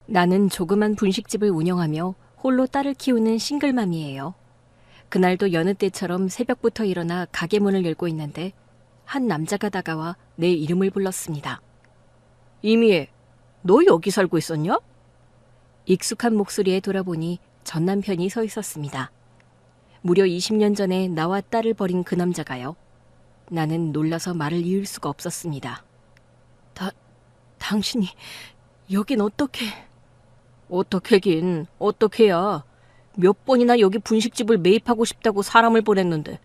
나는 조그만 분식집을 운영하며 홀로 딸을 키우는 싱글맘이에요. 그날도 여느 때처럼 새벽부터 일어나 가게 문을 열고 있는데 한 남자가 다가와 내 이름을 불렀습니다. 이미애, 너 여기 살고 있었냐? 익숙한 목소리에 돌아보니 전 남편이 서 있었습니다. 무려 20년 전에 나와 딸을 버린 그 남자가요. 나는 놀라서 말을 이을 수가 없었습니다. 당신이 여긴 어떻게... 어떻게긴 어떻게야. 몇 번이나 여기 분식집을 매입하고 싶다고 사람을 보냈는데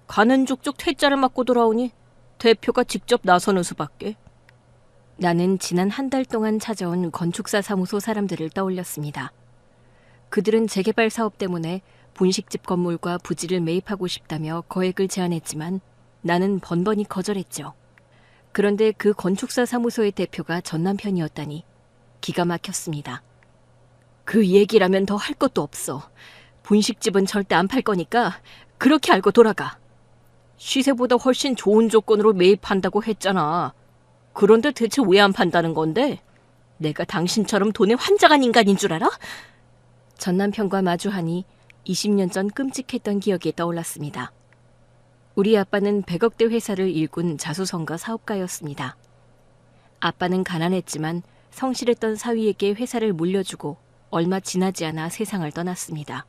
가는 족족 퇴짜를 맞고 돌아오니 대표가 직접 나서는 수밖에. 나는 지난 한 달 동안 찾아온 건축사 사무소 사람들을 떠올렸습니다. 그들은 재개발 사업 때문에 분식집 건물과 부지를 매입하고 싶다며 거액을 제안했지만 나는 번번이 거절했죠. 그런데 그 건축사 사무소의 대표가 전 남편이었다니 기가 막혔습니다. 그 얘기라면 더 할 것도 없어. 분식집은 절대 안 팔 거니까 그렇게 알고 돌아가. 시세보다 훨씬 좋은 조건으로 매입한다고 했잖아. 그런데 대체 왜 안 판다는 건데? 내가 당신처럼 돈에 환장한 인간인 줄 알아? 전 남편과 마주하니 20년 전 끔찍했던 기억이 떠올랐습니다. 우리 아빠는 100억대 회사를 일군 자수성가 사업가였습니다. 아빠는 가난했지만 성실했던 사위에게 회사를 물려주고 얼마 지나지 않아 세상을 떠났습니다.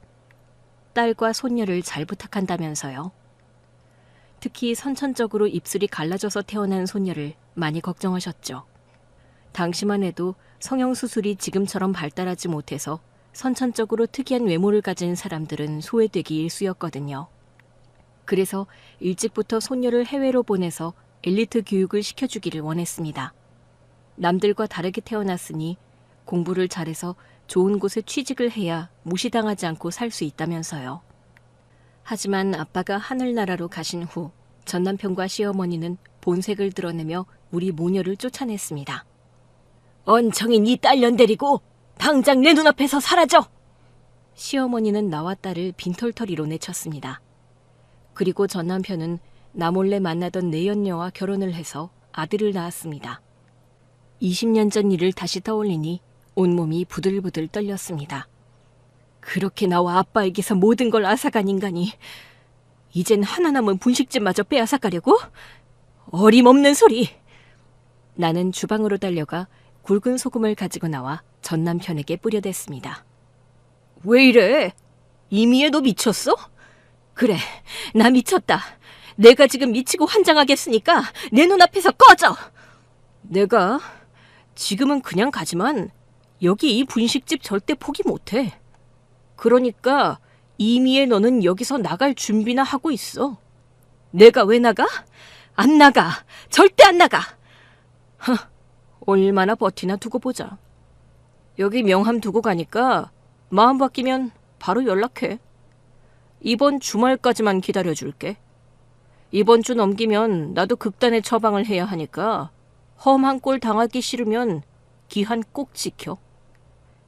딸과 손녀를 잘 부탁한다면서요. 특히 선천적으로 입술이 갈라져서 태어난 손녀를 많이 걱정하셨죠. 당시만 해도 성형수술이 지금처럼 발달하지 못해서 선천적으로 특이한 외모를 가진 사람들은 소외되기 일쑤였거든요. 그래서 일찍부터 손녀를 해외로 보내서 엘리트 교육을 시켜주기를 원했습니다. 남들과 다르게 태어났으니 공부를 잘해서 좋은 곳에 취직을 해야 무시당하지 않고 살 수 있다면서요. 하지만 아빠가 하늘나라로 가신 후 전 남편과 시어머니는 본색을 드러내며 우리 모녀를 쫓아냈습니다. 언청이 네 딸년 데리고 당장 내 눈앞에서 사라져! 시어머니는 나와 딸을 빈털터리로 내쳤습니다. 그리고 전 남편은 나 몰래 만나던 내연녀와 결혼을 해서 아들을 낳았습니다. 20년 전 일을 다시 떠올리니 온몸이 부들부들 떨렸습니다. 그렇게 나와 아빠에게서 모든 걸 앗아간 인간이 이젠 하나 남은 분식집마저 빼앗아가려고? 어림없는 소리! 나는 주방으로 달려가 굵은 소금을 가지고 나와 전 남편에게 뿌려댔습니다. 왜 이래? 이미애 너 미쳤어? 그래, 나 미쳤다. 내가 지금 미치고 환장하겠으니까 내 눈앞에서 꺼져! 내가 지금은 그냥 가지만 여기 이 분식집 절대 포기 못해. 그러니까 이미애 너는 여기서 나갈 준비나 하고 있어. 내가 왜 나가? 안 나가. 절대 안 나가. 얼마나 버티나 두고 보자. 여기 명함 두고 가니까 마음 바뀌면 바로 연락해. 이번 주말까지만 기다려줄게. 이번 주 넘기면 나도 극단의 처방을 해야 하니까 험한 꼴 당하기 싫으면 기한 꼭 지켜.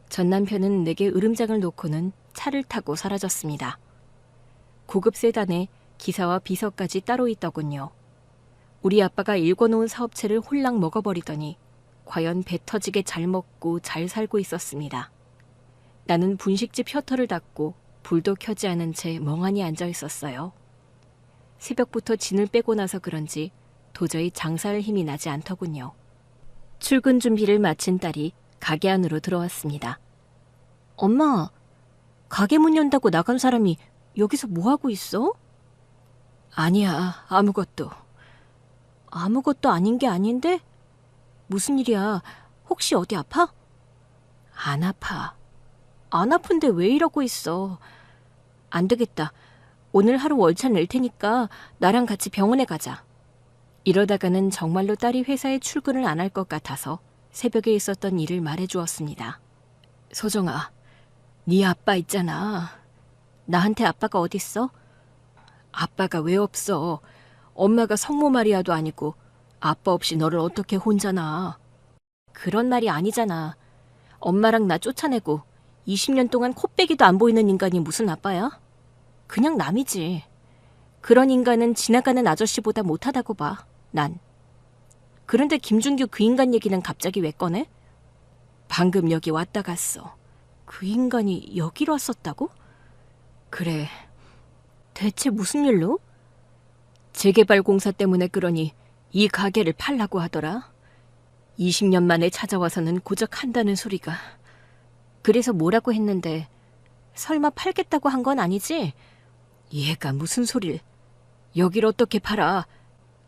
전 남편은 내게 으름장을 놓고는 차를 타고 사라졌습니다. 고급 세단에 기사와 비서까지 따로 있더군요. 우리 아빠가 일궈놓은 사업체를 홀랑 먹어버리더니 과연 배 터지게 잘 먹고 잘 살고 있었습니다. 나는 분식집 셔터를 닫고 불도 켜지 않은 채 멍하니 앉아 있었어요. 새벽부터 진을 빼고 나서 그런지 도저히 장사할 힘이 나지 않더군요. 출근 준비를 마친 딸이 가게 안으로 들어왔습니다. 엄마, 가게 문 연다고 나간 사람이 여기서 뭐 하고 있어? 아니야, 아무것도. 아무것도 아닌 게 아닌데? 무슨 일이야? 혹시 어디 아파? 안 아파. 안 아픈데 왜 이러고 있어? 안 되겠다. 오늘 하루 월차 낼 테니까 나랑 같이 병원에 가자. 이러다가는 정말로 딸이 회사에 출근을 안 할 것 같아서 새벽에 있었던 일을 말해주었습니다. 소정아, 네 아빠 있잖아. 나한테 아빠가 어딨어? 아빠가 왜 없어? 엄마가 성모 마리아도 아니고 아빠 없이 너를 어떻게 혼자 놔? 그런 말이 아니잖아. 엄마랑 나 쫓아내고 20년 동안 코빼기도 안 보이는 인간이 무슨 아빠야? 그냥 남이지. 그런 인간은 지나가는 아저씨보다 못하다고 봐, 난. 그런데 김준규 그 인간 얘기는 갑자기 왜 꺼내? 방금 여기 왔다 갔어. 그 인간이 여기로 왔었다고? 그래. 대체 무슨 일로? 재개발 공사 때문에 그러니 이 가게를 팔라고 하더라. 20년 만에 찾아와서는 고작 한다는 소리가. 그래서 뭐라고 했는데 설마 팔겠다고 한 건 아니지? 얘가 무슨 소릴. 여길 어떻게 팔아.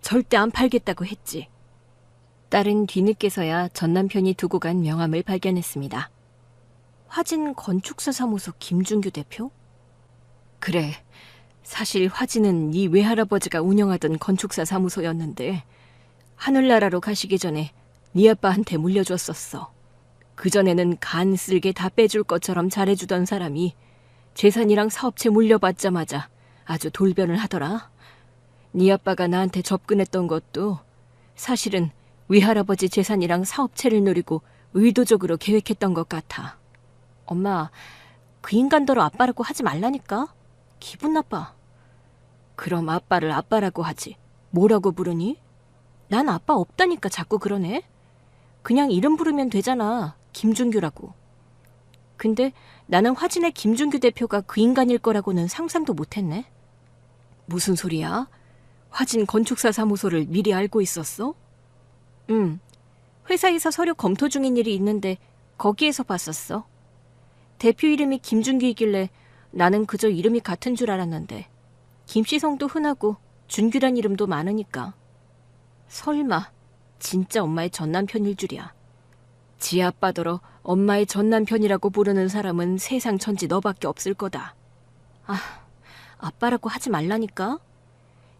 절대 안 팔겠다고 했지. 딸은 뒤늦게서야 전 남편이 두고 간 명함을 발견했습니다. 화진 건축사 사무소 김준규 대표? 그래. 사실 화진은 네 외할아버지가 운영하던 건축사 사무소였는데 하늘나라로 가시기 전에 네 아빠한테 물려줬었어. 그전에는 간 쓸게 다 빼줄 것처럼 잘해주던 사람이 재산이랑 사업체 물려받자마자 아주 돌변을 하더라. 네 아빠가 나한테 접근했던 것도 사실은 외할아버지 재산이랑 사업체를 노리고 의도적으로 계획했던 것 같아. 엄마, 그 인간더러 아빠라고 하지 말라니까. 기분 나빠. 그럼 아빠를 아빠라고 하지. 뭐라고 부르니? 난 아빠 없다니까 자꾸 그러네. 그냥 이름 부르면 되잖아. 김준규라고. 근데 나는 화진의 김준규 대표가 그 인간일 거라고는 상상도 못했네. 무슨 소리야? 화진 건축사 사무소를 미리 알고 있었어? 회사에서 서류 검토 중인 일이 있는데 거기에서 봤었어. 대표 이름이 김준규이길래 나는 그저 이름이 같은 줄 알았는데 김씨성도 흔하고 준규란 이름도 많으니까. 설마 진짜 엄마의 전남편일 줄이야. 지 아빠더러 엄마의 전남편이라고 부르는 사람은 세상 천지 너밖에 없을 거다. 아빠라고 하지 말라니까.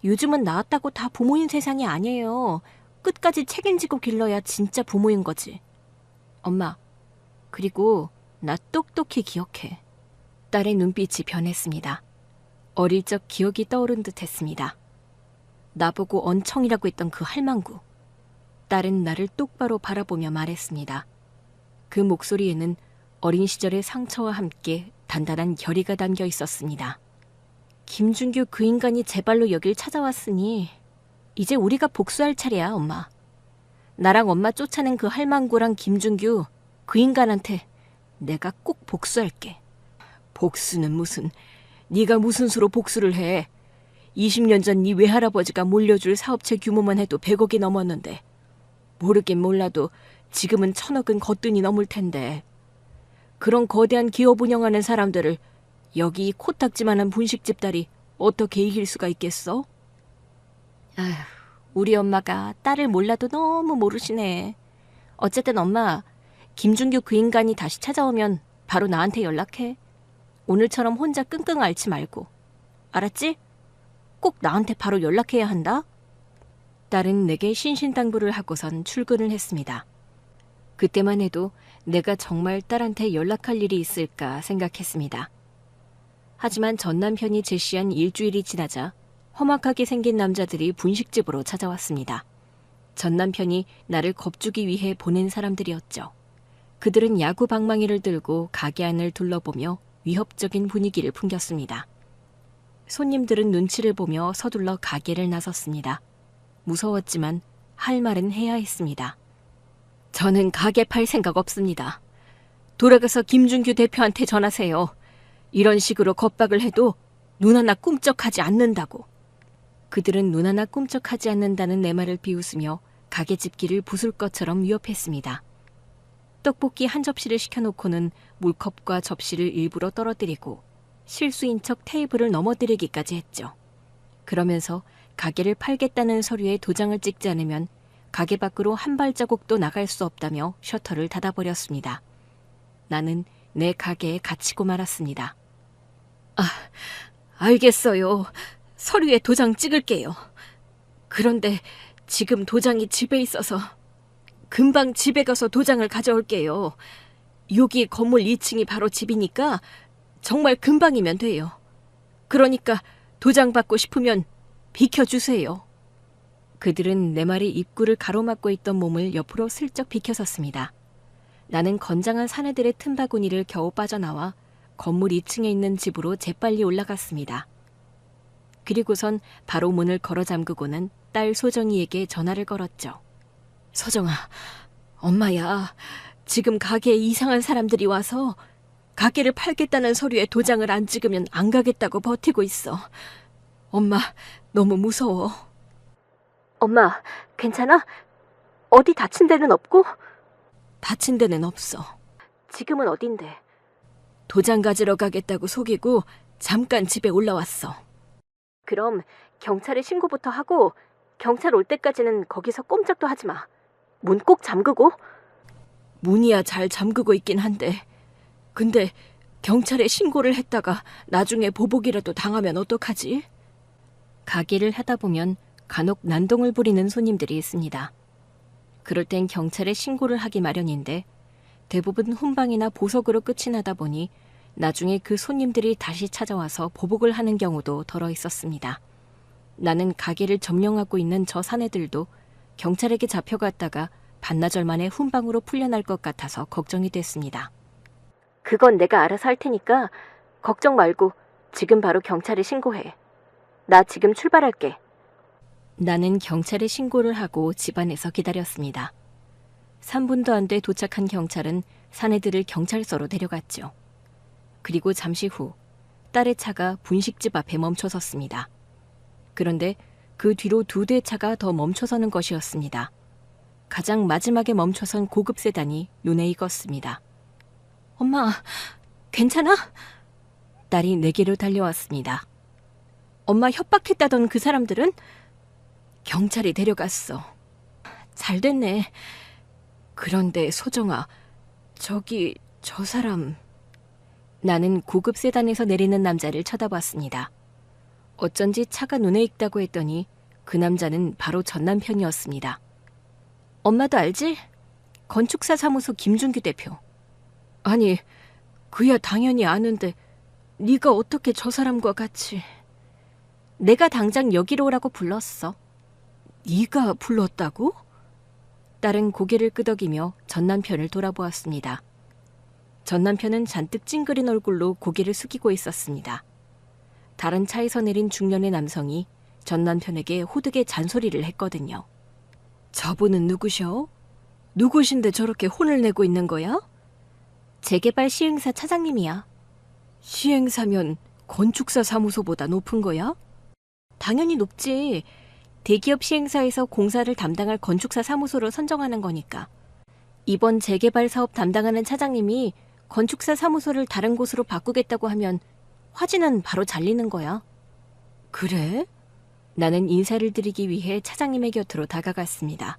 요즘은 낳았다고 다 부모인 세상이 아니에요. 끝까지 책임지고 길러야 진짜 부모인 거지. 엄마, 그리고 나 똑똑히 기억해. 딸의 눈빛이 변했습니다. 어릴 적 기억이 떠오른 듯 했습니다. 나보고 언청이라고 했던 그 할망구. 딸은 나를 똑바로 바라보며 말했습니다. 그 목소리에는 어린 시절의 상처와 함께 단단한 결의가 담겨 있었습니다. 김준규 그 인간이 제 발로 여길 찾아왔으니 이제 우리가 복수할 차례야, 엄마. 나랑 엄마 쫓아낸 그 할망구랑 김준규, 그 인간한테 내가 꼭 복수할게. 복수는 무슨, 네가 무슨 수로 복수를 해. 20년 전 네 외할아버지가 물려줄 사업체 규모만 해도 100억이 넘었는데 모르긴 몰라도 지금은 1000억은 거뜬히 넘을 텐데 그런 거대한 기업 운영하는 사람들을 여기 코딱지만한 분식집 딸이 어떻게 이길 수가 있겠어? 아휴, 우리 엄마가 딸을 몰라도 너무 모르시네. 어쨌든 엄마, 김준규 그 인간이 다시 찾아오면 바로 나한테 연락해. 오늘처럼 혼자 끙끙 앓지 말고. 알았지? 꼭 나한테 바로 연락해야 한다. 딸은 내게 신신당부를 하고선 출근을 했습니다. 그때만 해도 내가 정말 딸한테 연락할 일이 있을까 생각했습니다. 하지만 전 남편이 제시한 일주일이 지나자 험악하게 생긴 남자들이 분식집으로 찾아왔습니다. 전 남편이 나를 겁주기 위해 보낸 사람들이었죠. 그들은 야구 방망이를 들고 가게 안을 둘러보며 위협적인 분위기를 풍겼습니다. 손님들은 눈치를 보며 서둘러 가게를 나섰습니다. 무서웠지만 할 말은 해야 했습니다. 저는 가게 팔 생각 없습니다. 돌아가서 김준규 대표한테 전하세요. 이런 식으로 겁박을 해도 눈 하나 꿈쩍하지 않는다고. 그들은 눈 하나 꿈쩍하지 않는다는 내 말을 비웃으며 가게 집기를 부술 것처럼 위협했습니다. 떡볶이 한 접시를 시켜놓고는 물컵과 접시를 일부러 떨어뜨리고 실수인 척 테이블을 넘어뜨리기까지 했죠. 그러면서 가게를 팔겠다는 서류에 도장을 찍지 않으면 가게 밖으로 한 발자국도 나갈 수 없다며 셔터를 닫아버렸습니다. 나는 내 가게에 갇히고 말았습니다. 알겠어요. 서류에 도장 찍을게요. 그런데 지금 도장이 집에 있어서 금방 집에 가서 도장을 가져올게요. 여기 건물 2층이 바로 집이니까 정말 금방이면 돼요. 그러니까 도장 받고 싶으면 비켜주세요. 그들은 내 말이 입구를 가로막고 있던 몸을 옆으로 슬쩍 비켜섰습니다. 나는 건장한 사내들의 틈바구니를 겨우 빠져나와 건물 2층에 있는 집으로 재빨리 올라갔습니다. 그리고선 바로 문을 걸어 잠그고는 딸 소정이에게 전화를 걸었죠. 소정아, 엄마야. 지금 가게에 이상한 사람들이 와서 가게를 팔겠다는 서류에 도장을 안 찍으면 안 가겠다고 버티고 있어. 엄마, 너무 무서워. 엄마, 괜찮아? 어디 다친 데는 없고? 다친 데는 없어. 지금은 어딘데? 도장 가지러 가겠다고 속이고 잠깐 집에 올라왔어. 그럼 경찰에 신고부터 하고 경찰 올 때까지는 거기서 꼼짝도 하지 마. 문 꼭 잠그고. 문이야 잘 잠그고 있긴 한데 근데 경찰에 신고를 했다가 나중에 보복이라도 당하면 어떡하지? 가게를 하다 보면 간혹 난동을 부리는 손님들이 있습니다. 그럴 땐 경찰에 신고를 하기 마련인데 대부분 훈방이나 보석으로 끝이 나다 보니 나중에 그 손님들이 다시 찾아와서 보복을 하는 경우도 덜어 있었습니다. 나는 가게를 점령하고 있는 저 사내들도 경찰에게 잡혀갔다가 반나절 만에 훈방으로 풀려날 것 같아서 걱정이 됐습니다. 그건 내가 알아서 할 테니까 걱정 말고 지금 바로 경찰에 신고해. 나 지금 출발할게. 나는 경찰에 신고를 하고 집안에서 기다렸습니다. 3분도 안 돼 도착한 경찰은 사내들을 경찰서로 데려갔죠. 그리고 잠시 후 딸의 차가 분식집 앞에 멈춰섰습니다. 그런데 그 뒤로 2대 차가 더 멈춰서는 것이었습니다. 가장 마지막에 멈춰선 고급 세단이 눈에 익었습니다. 엄마, 괜찮아? 딸이 내게로 달려왔습니다. 엄마 협박했다던 그 사람들은? 경찰이 데려갔어. 잘 됐네. 그런데 소정아, 저 사람... 나는 고급 세단에서 내리는 남자를 쳐다봤습니다. 어쩐지 차가 눈에 익다고 했더니 그 남자는 바로 전 남편이었습니다. 엄마도 알지? 건축사 사무소 김준규 대표. 아니, 그야 당연히 아는데 네가 어떻게 저 사람과 같이... 내가 당장 여기로 오라고 불렀어. 네가 불렀다고? 딸은 고개를 끄덕이며 전 남편을 돌아보았습니다. 전 남편은 잔뜩 찡그린 얼굴로 고개를 숙이고 있었습니다. 다른 차에서 내린 중년의 남성이 전 남편에게 호되게 잔소리를 했거든요. 저분은 누구셔? 누구신데 저렇게 혼을 내고 있는 거야? 재개발 시행사 차장님이야. 시행사면 건축사 사무소보다 높은 거야? 당연히 높지. 대기업 시행사에서 공사를 담당할 건축사 사무소로 선정하는 거니까. 이번 재개발 사업 담당하는 차장님이 건축사 사무소를 다른 곳으로 바꾸겠다고 하면 화지는 바로 잘리는 거야. 그래? 나는 인사를 드리기 위해 차장님의 곁으로 다가갔습니다.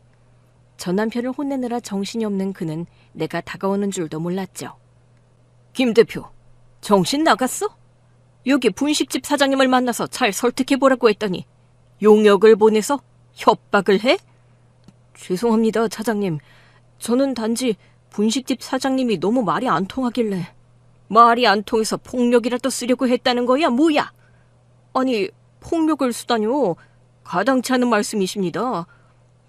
전 남편을 혼내느라 정신이 없는 그는 내가 다가오는 줄도 몰랐죠. 김 대표, 정신 나갔어? 여기 분식집 사장님을 만나서 잘 설득해보라고 했더니 용역을 보내서 협박을 해? 죄송합니다, 차장님. 저는 단지 분식집 사장님이 너무 말이 안 통하길래. 말이 안 통해서 폭력이라도 쓰려고 했다는 거야, 뭐야? 아니, 폭력을 쓰다뇨. 가당치 않은 말씀이십니다.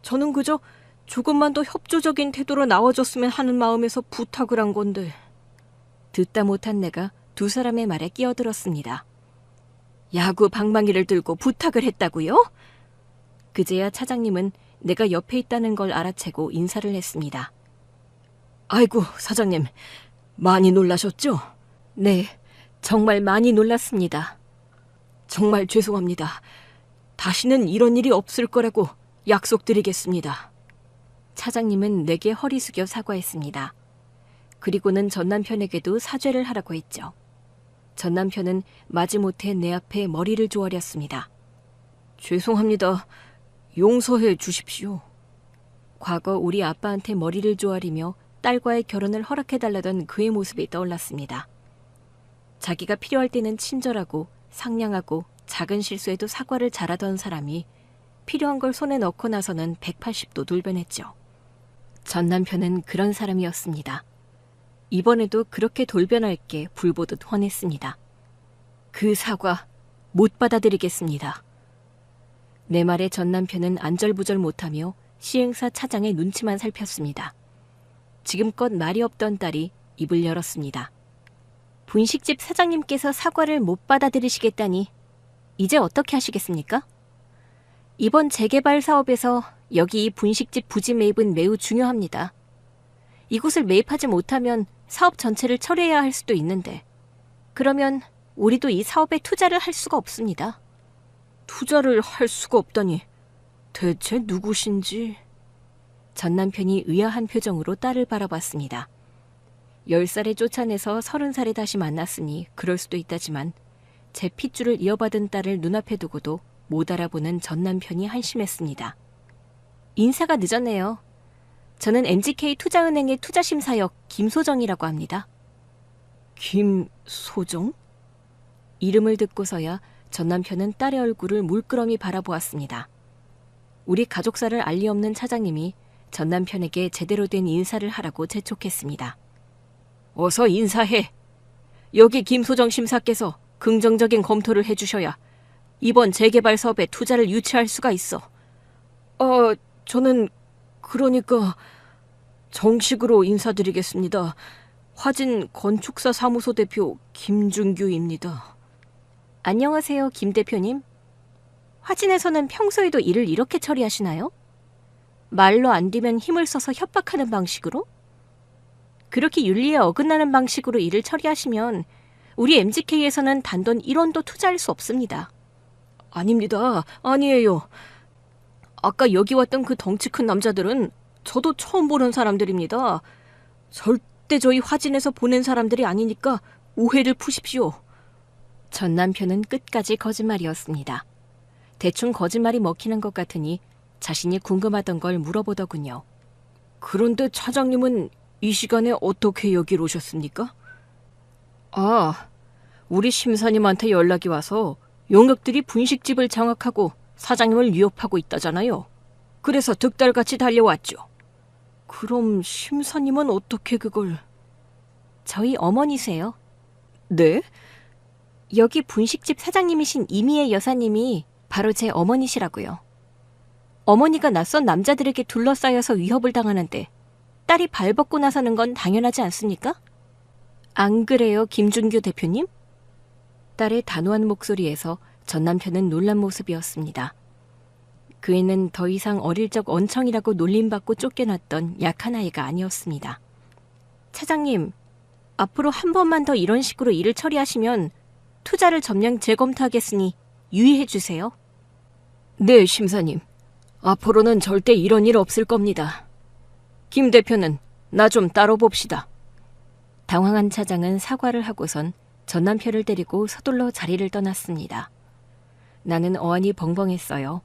저는 그저 조금만 더 협조적인 태도로 나와줬으면 하는 마음에서 부탁을 한 건데. 듣다 못한 내가 두 사람의 말에 끼어들었습니다. 야구 방망이를 들고 부탁을 했다고요? 그제야 차장님은 내가 옆에 있다는 걸 알아채고 인사를 했습니다. 아이고, 사장님, 많이 놀라셨죠? 네, 정말 많이 놀랐습니다. 정말 죄송합니다. 다시는 이런 일이 없을 거라고 약속드리겠습니다. 차장님은 내게 허리 숙여 사과했습니다. 그리고는 전 남편에게도 사죄를 하라고 했죠. 전 남편은 마지못해 내 앞에 머리를 조아렸습니다. 죄송합니다. 용서해 주십시오. 과거 우리 아빠한테 머리를 조아리며 딸과의 결혼을 허락해달라던 그의 모습이 떠올랐습니다. 자기가 필요할 때는 친절하고 상냥하고 작은 실수에도 사과를 잘하던 사람이 필요한 걸 손에 넣고 나서는 180도 돌변했죠. 전 남편은 그런 사람이었습니다. 이번에도 그렇게 돌변할 게 불보듯 훤했습니다. 그 사과 못 받아들이겠습니다. 내 말에 전 남편은 안절부절 못하며 시행사 차장의 눈치만 살폈습니다. 지금껏 말이 없던 딸이 입을 열었습니다. 분식집 사장님께서 사과를 못 받아들이시겠다니 이제 어떻게 하시겠습니까? 이번 재개발 사업에서 여기 이 분식집 부지 매입은 매우 중요합니다. 이곳을 매입하지 못하면 사업 전체를 철회해야 할 수도 있는데 그러면 우리도 이 사업에 투자를 할 수가 없습니다. 투자를 할 수가 없다니 대체 누구신지. 전 남편이 의아한 표정으로 딸을 바라봤습니다. 10살에 쫓아내서 30살에 다시 만났으니 그럴 수도 있다지만 제 핏줄을 이어받은 딸을 눈앞에 두고도 못 알아보는 전 남편이 한심했습니다. 인사가 늦었네요. 저는 MGK 투자은행의 투자심사역 김소정이라고 합니다. 김소정? 이름을 듣고서야 전 남편은 딸의 얼굴을 물끄러미 바라보았습니다. 우리 가족사를 알리 없는 차장님이 전 남편에게 제대로 된 인사를 하라고 재촉했습니다. 어서 인사해. 여기 김소정 심사께서 긍정적인 검토를 해주셔야 이번 재개발 사업에 투자를 유치할 수가 있어. 저는 그러니까 정식으로 인사드리겠습니다. 화진 건축사 사무소 대표 김준규입니다. 안녕하세요, 김 대표님. 화진에서는 평소에도 일을 이렇게 처리하시나요? 말로 안 되면 힘을 써서 협박하는 방식으로? 그렇게 윤리에 어긋나는 방식으로 일을 처리하시면 우리 MGK에서는 단돈 1원도 투자할 수 없습니다. 아닙니다. 아니에요. 아까 여기 왔던 그 덩치 큰 남자들은 저도 처음 보는 사람들입니다. 절대 저희 화진에서 보낸 사람들이 아니니까 오해를 푸십시오. 전 남편은 끝까지 거짓말이었습니다. 대충 거짓말이 먹히는 것 같으니 자신이 궁금하던 걸 물어보더군요. 그런데 차장님은 이 시간에 어떻게 여기로 오셨습니까? 우리 심사님한테 연락이 와서 용역들이 분식집을 장악하고 사장님을 위협하고 있다잖아요. 그래서 득달같이 달려왔죠. 그럼 심사님은 어떻게 그걸... 저희 어머니세요. 네? 여기 분식집 사장님이신 이미애 여사님이 바로 제 어머니시라고요. 어머니가 낯선 남자들에게 둘러싸여서 위협을 당하는데 딸이 발벗고 나서는 건 당연하지 않습니까? 안 그래요, 김준규 대표님? 딸의 단호한 목소리에서 전 남편은 놀란 모습이었습니다. 그 애는 더 이상 어릴 적 언청이라고 놀림받고 쫓겨났던 약한 아이가 아니었습니다. 차장님, 앞으로 한 번만 더 이런 식으로 일을 처리하시면 투자를 점령 재검토하겠으니 유의해 주세요. 네, 심사님. 앞으로는 절대 이런 일 없을 겁니다. 김 대표는 나 좀 따로 봅시다. 당황한 차장은 사과를 하고선 전 남편을 데리고 서둘러 자리를 떠났습니다. 나는 어안이 벙벙했어요.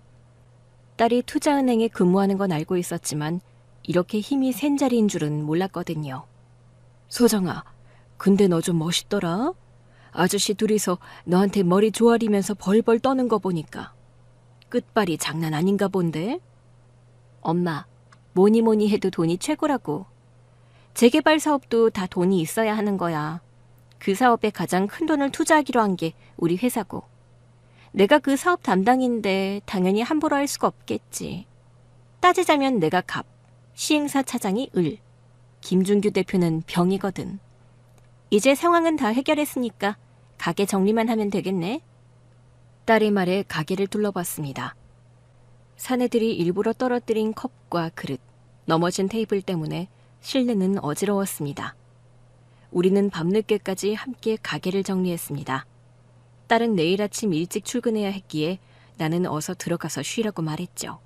딸이 투자은행에 근무하는 건 알고 있었지만 이렇게 힘이 센 자리인 줄은 몰랐거든요. 소정아, 근데 너 좀 멋있더라. 아저씨 둘이서 너한테 머리 조아리면서 벌벌 떠는 거 보니까 끝발이 장난 아닌가 본데? 엄마, 뭐니 해도 돈이 최고라고. 재개발 사업도 다 돈이 있어야 하는 거야. 그 사업에 가장 큰 돈을 투자하기로 한 게 우리 회사고. 내가 그 사업 담당인데 당연히 함부로 할 수가 없겠지. 따지자면 내가 갑, 시행사 차장이 을, 김준규 대표는 병이거든. 이제 상황은 다 해결했으니까 가게 정리만 하면 되겠네. 딸의 말에 가게를 둘러봤습니다. 사내들이 일부러 떨어뜨린 컵과 그릇, 넘어진 테이블 때문에 실내는 어지러웠습니다. 우리는 밤늦게까지 함께 가게를 정리했습니다. 딸은 내일 아침 일찍 출근해야 했기에 나는 어서 들어가서 쉬라고 말했죠.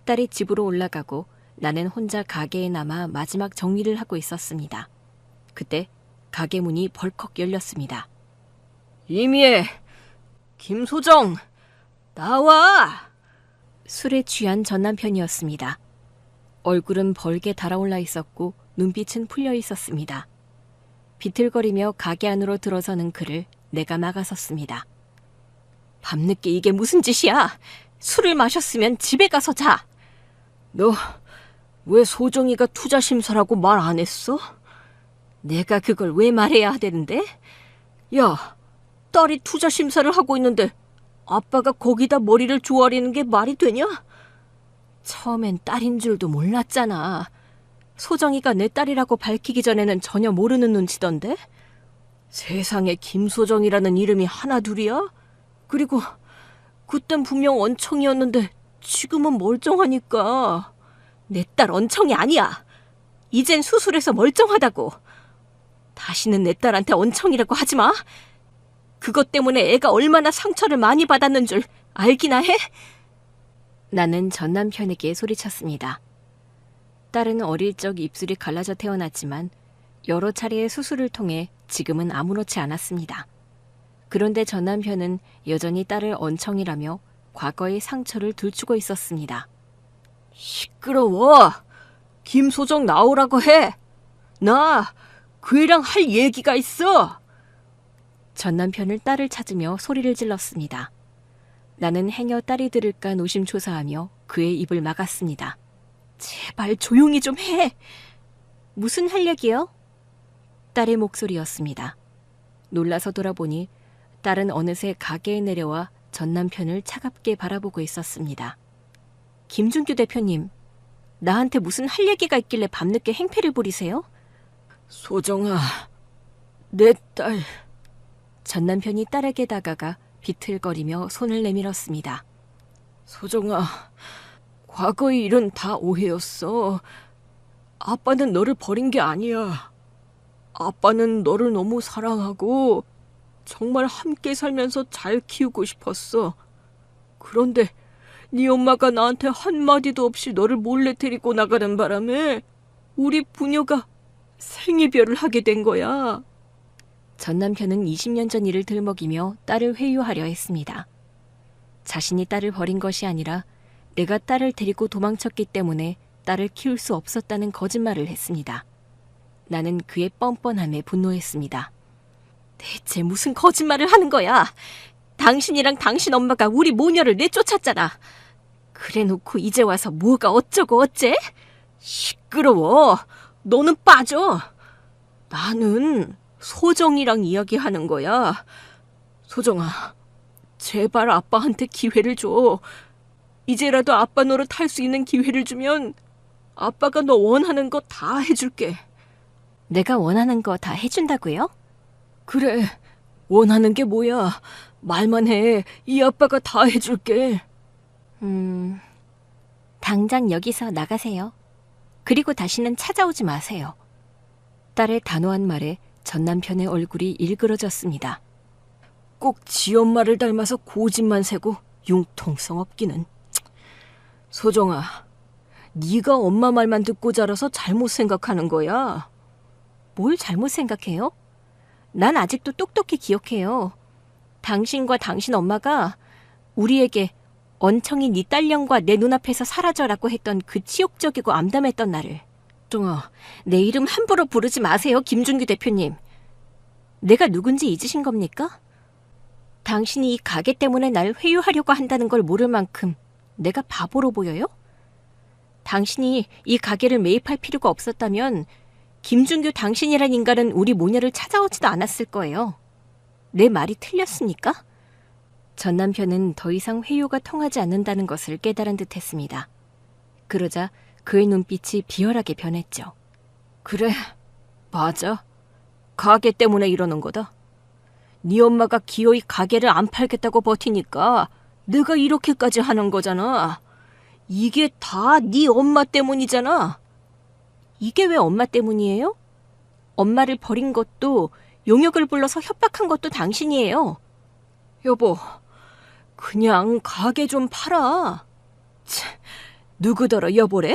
딸이 집으로 올라가고 나는 혼자 가게에 남아 마지막 정리를 하고 있었습니다. 그때 가게 문이 벌컥 열렸습니다. 이미애, 김소정, 나와! 술에 취한 전 남편이었습니다. 얼굴은 벌게 달아올라 있었고 눈빛은 풀려 있었습니다. 비틀거리며 가게 안으로 들어서는 그를 내가 막아섰습니다. 밤늦게 이게 무슨 짓이야? 술을 마셨으면 집에 가서 자. 너 왜 소정이가 투자심사라고 말 안 했어? 내가 그걸 왜 말해야 하는데? 야, 딸이 투자심사를 하고 있는데 아빠가 거기다 머리를 조아리는 게 말이 되냐? 처음엔 딸인 줄도 몰랐잖아. 소정이가 내 딸이라고 밝히기 전에는 전혀 모르는 눈치던데? 세상에 김소정이라는 이름이 하나 둘이야? 그리고 그땐 분명 언청이었는데 지금은 멀쩡하니까. 내 딸 언청이 아니야. 이젠 수술해서 멀쩡하다고. 다시는 내 딸한테 언청이라고 하지 마. 그것 때문에 애가 얼마나 상처를 많이 받았는 줄 알기나 해? 나는 전 남편에게 소리쳤습니다. 딸은 어릴 적 입술이 갈라져 태어났지만 여러 차례의 수술을 통해 지금은 아무렇지 않았습니다. 그런데 전 남편은 여전히 딸을 언청이라며 과거의 상처를 들추고 있었습니다. 시끄러워. 김소정 나오라고 해. 나 그 애랑 할 얘기가 있어. 전 남편을 딸을 찾으며 소리를 질렀습니다. 나는 행여 딸이 들을까 노심초사하며 그의 입을 막았습니다. 제발 조용히 좀 해. 무슨 할 얘기요? 딸의 목소리였습니다. 놀라서 돌아보니 딸은 어느새 가게에 내려와 전 남편을 차갑게 바라보고 있었습니다. 김준규 대표님, 나한테 무슨 할 얘기가 있길래 밤늦게 행패를 부리세요? 소정아, 내 딸. 전 남편이 딸에게 다가가 비틀거리며 손을 내밀었습니다. 소정아, 과거의 일은 다 오해였어. 아빠는 너를 버린 게 아니야. 아빠는 너를 너무 사랑하고 정말 함께 살면서 잘 키우고 싶었어. 그런데 네 엄마가 나한테 한마디도 없이 너를 몰래 데리고 나가는 바람에 우리 부녀가 생이별을 하게 된 거야. 전 남편은 20년 전 일을 들먹이며 딸을 회유하려 했습니다. 자신이 딸을 버린 것이 아니라 내가 딸을 데리고 도망쳤기 때문에 딸을 키울 수 없었다는 거짓말을 했습니다. 나는 그의 뻔뻔함에 분노했습니다. 대체 무슨 거짓말을 하는 거야? 당신이랑 당신 엄마가 우리 모녀를 내쫓았잖아. 그래놓고 이제 와서 뭐가 어쩌고 어째? 시끄러워. 너는 빠져. 나는 소정이랑 이야기하는 거야. 소정아, 제발 아빠한테 기회를 줘. 이제라도 아빠 노릇 할 수 있는 기회를 주면 아빠가 너 원하는 거 다 해줄게. 내가 원하는 거 다 해준다고요? 그래, 원하는 게 뭐야. 말만 해. 이 아빠가 다 해줄게. 당장 여기서 나가세요. 그리고 다시는 찾아오지 마세요. 딸의 단호한 말에 전 남편의 얼굴이 일그러졌습니다. 꼭 지 엄마를 닮아서 고집만 세고 융통성 없기는. 소정아, 네가 엄마 말만 듣고 자라서 잘못 생각하는 거야. 뭘 잘못 생각해요? 난 아직도 똑똑히 기억해요. 당신과 당신 엄마가 우리에게 언청이 네 딸령과 내 눈앞에서 사라져라고 했던 그 치욕적이고 암담했던 날을. 소정아, 내 이름 함부로 부르지 마세요, 김준규 대표님. 내가 누군지 잊으신 겁니까? 당신이 이 가게 때문에 날 회유하려고 한다는 걸 모를 만큼 내가 바보로 보여요? 당신이 이 가게를 매입할 필요가 없었다면 김준규 당신이란 인간은 우리 모녀를 찾아오지도 않았을 거예요. 내 말이 틀렸습니까? 전 남편은 더 이상 회유가 통하지 않는다는 것을 깨달은 듯했습니다. 그러자 그의 눈빛이 비열하게 변했죠. 그래, 맞아. 가게 때문에 이러는 거다. 네 엄마가 기어이 가게를 안 팔겠다고 버티니까 내가 이렇게까지 하는 거잖아. 이게 다 네 엄마 때문이잖아. 이게 왜 엄마 때문이에요? 엄마를 버린 것도 용역을 불러서 협박한 것도 당신이에요. 여보, 그냥 가게 좀 팔아. 누구더러 여보래?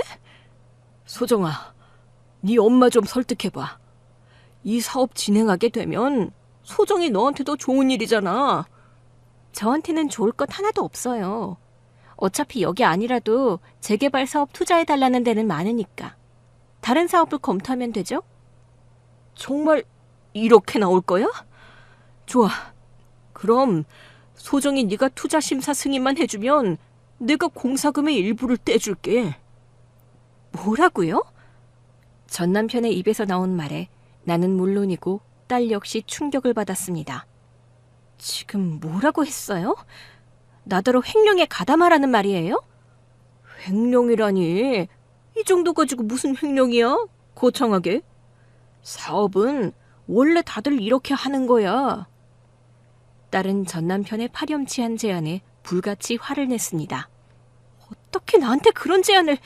소정아, 네 엄마 좀 설득해봐. 이 사업 진행하게 되면 소정이 너한테 더 좋은 일이잖아. 저한테는 좋을 것 하나도 없어요. 어차피 여기 아니라도 재개발 사업 투자해달라는 데는 많으니까. 다른 사업을 검토하면 되죠? 정말 이렇게 나올 거야? 좋아. 그럼 소정이 네가 투자 심사 승인만 해주면 내가 공사금의 일부를 떼줄게. 뭐라고요? 전 남편의 입에서 나온 말에 나는 물론이고 딸 역시 충격을 받았습니다. 지금 뭐라고 했어요? 나더러 횡령에 가담하라는 말이에요? 횡령이라니, 이 정도 가지고 무슨 횡령이야? 거창하게. 사업은 원래 다들 이렇게 하는 거야. 딸은 전 남편의 파렴치한 제안에 불같이 화를 냈습니다. 어떻게 나한테 그런 제안을...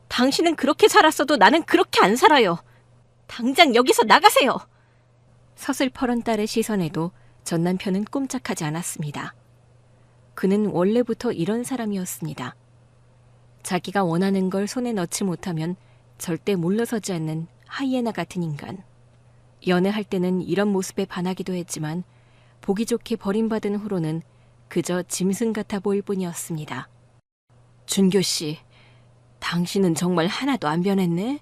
당신은 그렇게 살았어도 나는 그렇게 안 살아요. 당장 여기서 나가세요. 서슬퍼런 딸의 시선에도 전 남편은 꼼짝하지 않았습니다. 그는 원래부터 이런 사람이었습니다. 자기가 원하는 걸 손에 넣지 못하면 절대 물러서지 않는 하이에나 같은 인간. 연애할 때는 이런 모습에 반하기도 했지만 보기 좋게 버림받은 후로는 그저 짐승 같아 보일 뿐이었습니다. 준교 씨, 당신은 정말 하나도 안 변했네?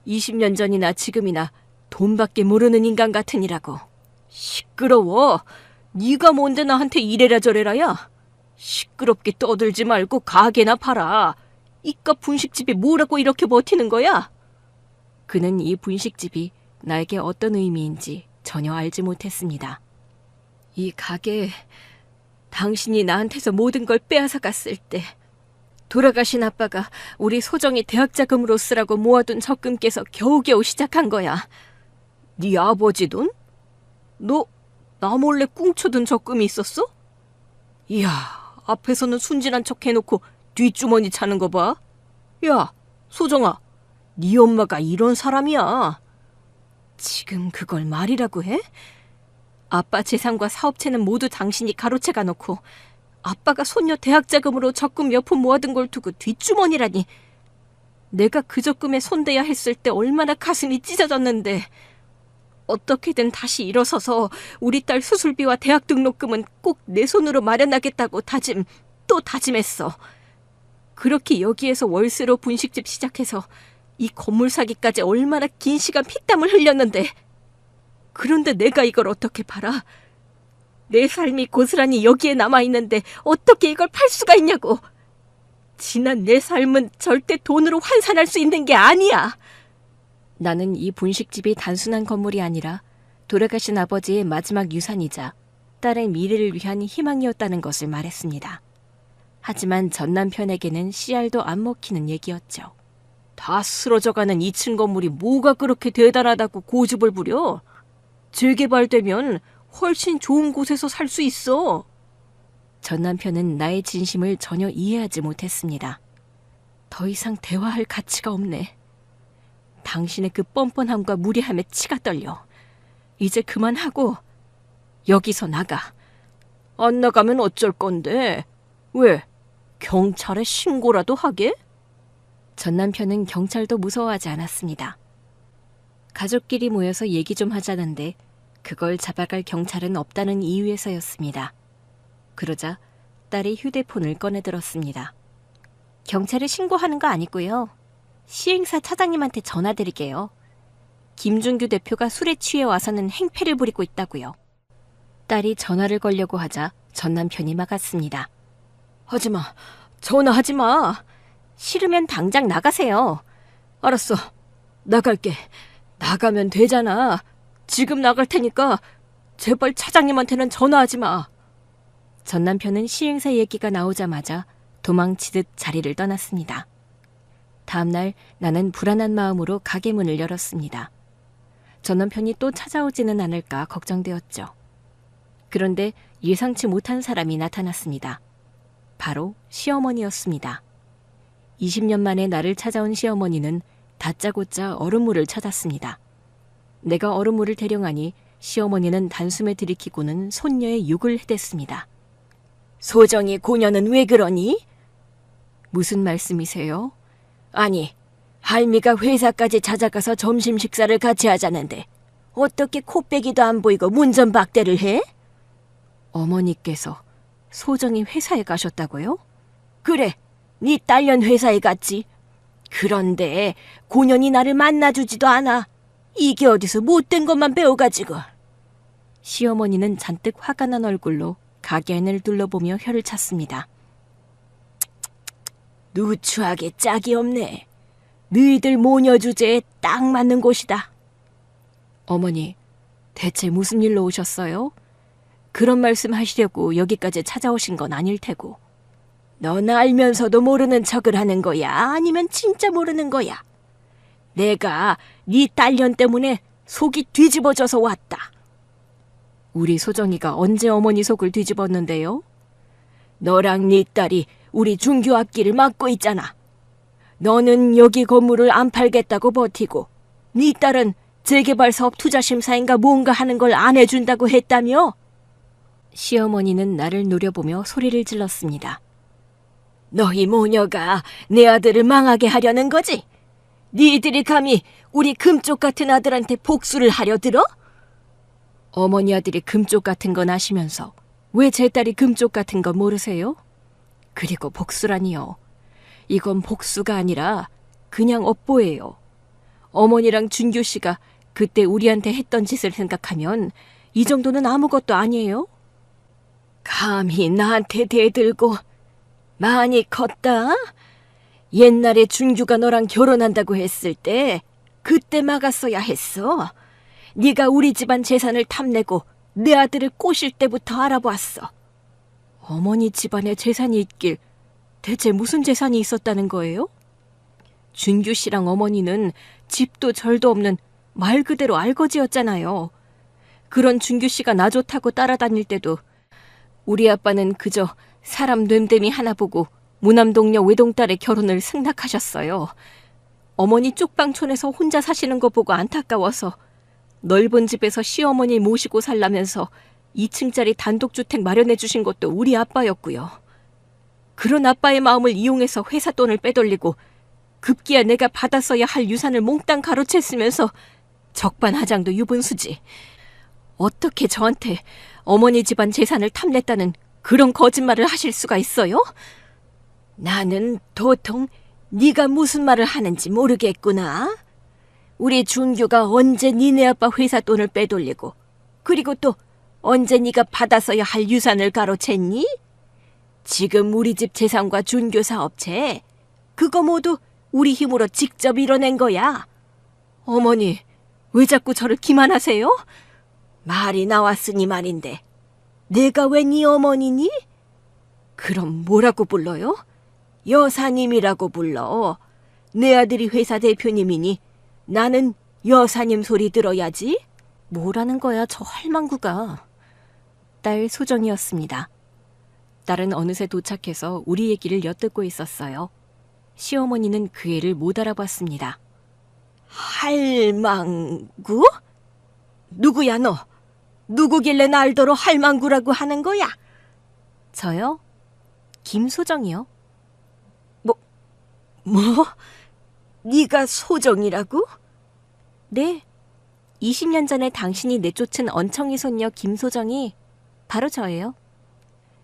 20년 전이나 지금이나 돈밖에 모르는 인간 같으니라고. 시끄러워. 네가 뭔데 나한테 이래라 저래라야. 시끄럽게 떠들지 말고 가게나 팔아. 이깟 분식집이 뭐라고 이렇게 버티는 거야? 그는 이 분식집이 나에게 어떤 의미인지 전혀 알지 못했습니다. 이 가게, 당신이 나한테서 모든 걸 빼앗아 갔을 때 돌아가신 아빠가 우리 소정이 대학 자금으로 쓰라고 모아둔 적금께서 겨우겨우 시작한 거야. 네 아버지 돈? 너 나 몰래 꿍쳐둔 적금이 있었어? 이야, 앞에서는 순진한 척 해놓고 뒷주머니 차는 거 봐. 야, 소정아, 네 엄마가 이런 사람이야. 지금 그걸 말이라고 해? 아빠 재산과 사업체는 모두 당신이 가로채가 놓고 아빠가 손녀 대학 자금으로 적금 몇 푼 모아둔 걸 두고 뒷주머니라니. 내가 그 적금에 손대야 했을 때 얼마나 가슴이 찢어졌는데. 어떻게든 다시 일어서서 우리 딸 수술비와 대학 등록금은 꼭 내 손으로 마련하겠다고 또 다짐했어. 그렇게 여기에서 월세로 분식집 시작해서 이 건물 사기까지 얼마나 긴 시간 피땀을 흘렸는데. 그런데 내가 이걸 어떻게 팔아? 내 삶이 고스란히 여기에 남아있는데 어떻게 이걸 팔 수가 있냐고. 지난 내 삶은 절대 돈으로 환산할 수 있는 게 아니야. 나는 이 분식집이 단순한 건물이 아니라 돌아가신 아버지의 마지막 유산이자 딸의 미래를 위한 희망이었다는 것을 말했습니다. 하지만 전 남편에게는 씨알도 안 먹히는 얘기였죠. 다 쓰러져가는 2층 건물이 뭐가 그렇게 대단하다고 고집을 부려? 재개발되면 훨씬 좋은 곳에서 살 수 있어. 전 남편은 나의 진심을 전혀 이해하지 못했습니다. 더 이상 대화할 가치가 없네. 당신의 그 뻔뻔함과 무례함에 치가 떨려. 이제 그만하고 여기서 나가. 안 나가면 어쩔 건데? 왜? 경찰에 신고라도 하게? 전 남편은 경찰도 무서워하지 않았습니다. 가족끼리 모여서 얘기 좀 하자는데 그걸 잡아갈 경찰은 없다는 이유에서였습니다. 그러자 딸이 휴대폰을 꺼내들었습니다. 경찰에 신고하는 거 아니고요. 시행사 차장님한테 전화드릴게요. 김준규 대표가 술에 취해 와서는 행패를 부리고 있다고요. 딸이 전화를 걸려고 하자 전 남편이 막았습니다. 하지마. 전화하지마. 싫으면 당장 나가세요. 알았어. 나갈게. 나가면 되잖아. 지금 나갈 테니까 제발 차장님한테는 전화하지 마. 전 남편은 시행사 얘기가 나오자마자 도망치듯 자리를 떠났습니다. 다음날 나는 불안한 마음으로 가게 문을 열었습니다. 전 남편이 또 찾아오지는 않을까 걱정되었죠. 그런데 예상치 못한 사람이 나타났습니다. 바로 시어머니였습니다. 20년 만에 나를 찾아온 시어머니는 다짜고짜 얼음물을 찾았습니다. 내가 얼음물을 대령하니 시어머니는 단숨에 들이키고는 손녀의 욕을 해댔습니다. 소정이 고녀는 왜 그러니? 무슨 말씀이세요? 아니, 할미가 회사까지 찾아가서 점심 식사를 같이 하자는데 어떻게 코빼기도 안 보이고 문전박대를 해? 어머니께서 소정이 회사에 가셨다고요? 그래, 네 딸년 회사에 갔지. 그런데 고년이 나를 만나주지도 않아. 이게 어디서 못된 것만 배워가지고. 시어머니는 잔뜩 화가 난 얼굴로 가게 안을 둘러보며 혀를 찼습니다. 누추하게 짝이 없네. 너희들 모녀 주제에 딱 맞는 곳이다. 어머니, 대체 무슨 일로 오셨어요? 그런 말씀 하시려고 여기까지 찾아오신 건 아닐 테고. 넌 알면서도 모르는 척을 하는 거야? 아니면 진짜 모르는 거야? 내가 네 딸년 때문에 속이 뒤집어져서 왔다. 우리 소정이가 언제 어머니 속을 뒤집었는데요? 너랑 네 딸이 우리 중교 앞길을 막고 있잖아. 너는 여기 건물을 안 팔겠다고 버티고 네 딸은 재개발사업 투자심사인가 뭔가 하는 걸 안 해준다고 했다며? 시어머니는 나를 노려보며 소리를 질렀습니다. 너희 모녀가 내 아들을 망하게 하려는 거지? 니들이 감히 우리 금쪽 같은 아들한테 복수를 하려 들어? 어머니 아들이 금쪽 같은 건 아시면서 왜 제 딸이 금쪽 같은 건 모르세요? 그리고 복수라니요. 이건 복수가 아니라 그냥 업보예요. 어머니랑 준규 씨가 그때 우리한테 했던 짓을 생각하면 이 정도는 아무것도 아니에요. 감히 나한테 대들고 많이 컸다? 옛날에 준규가 너랑 결혼한다고 했을 때 그때 막았어야 했어. 네가 우리 집안 재산을 탐내고 내 아들을 꼬실 때부터 알아봤어. 어머니 집안에 재산이 있길 대체 무슨 재산이 있었다는 거예요? 준규 씨랑 어머니는 집도 절도 없는 말 그대로 알거지였잖아요. 그런 준규 씨가 나 좋다고 따라다닐 때도 우리 아빠는 그저 사람 됨됨이 하나 보고 무남동녀 외동딸의 결혼을 승낙하셨어요. 어머니 쪽방촌에서 혼자 사시는 거 보고 안타까워서 넓은 집에서 시어머니 모시고 살라면서 2층짜리 단독주택 마련해 주신 것도 우리 아빠였고요. 그런 아빠의 마음을 이용해서 회사 돈을 빼돌리고 급기야 내가 받았어야 할 유산을 몽땅 가로챘으면서 적반하장도 유분수지. 어떻게 저한테 어머니 집안 재산을 탐냈다는 그런 거짓말을 하실 수가 있어요? 나는 도통 네가 무슨 말을 하는지 모르겠구나. 우리 준규가 언제 니네 아빠 회사 돈을 빼돌리고 그리고 또 언제 네가 받았어야 할 유산을 가로챘니? 지금 우리 집 재산과 준규 사업체 그거 모두 우리 힘으로 직접 이뤄낸 거야. 어머니, 왜 자꾸 저를 기만하세요? 말이 나왔으니 말인데 내가 왜 네 어머니니? 그럼 뭐라고 불러요? 여사님이라고 불러. 내 아들이 회사 대표님이니 나는 여사님 소리 들어야지. 뭐라는 거야 저 할망구가. 딸 소정이었습니다. 딸은 어느새 도착해서 우리 얘기를 엿듣고 있었어요. 시어머니는 그 애를 못 알아봤습니다. 할망구? 누구야 너? 누구길래 날더러 할망구라고 하는 거야? 저요? 김소정이요. 뭐? 네가 소정이라고? 네. 20년 전에 당신이 내쫓은 언청이 손녀 김소정이 바로 저예요.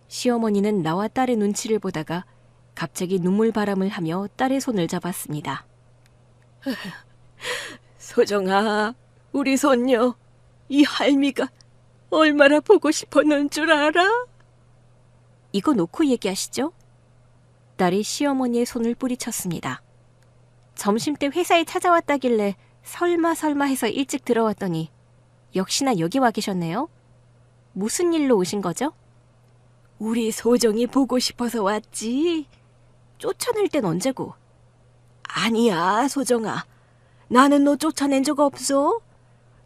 시어머니는 나와 딸의 눈치를 보다가 갑자기 눈물바람을 하며 딸의 손을 잡았습니다. 소정아, 우리 손녀, 이 할미가 얼마나 보고 싶었는 줄 알아? 이거 놓고 얘기하시죠? 딸이 시어머니의 손을 뿌리쳤습니다. 점심때 회사에 찾아왔다길래 설마 해서 일찍 들어왔더니 역시나 여기 와 계셨네요. 무슨 일로 오신 거죠? 우리 소정이 보고 싶어서 왔지. 쫓아낼 땐 언제고? 아니야, 소정아. 나는 너 쫓아낸 적 없어.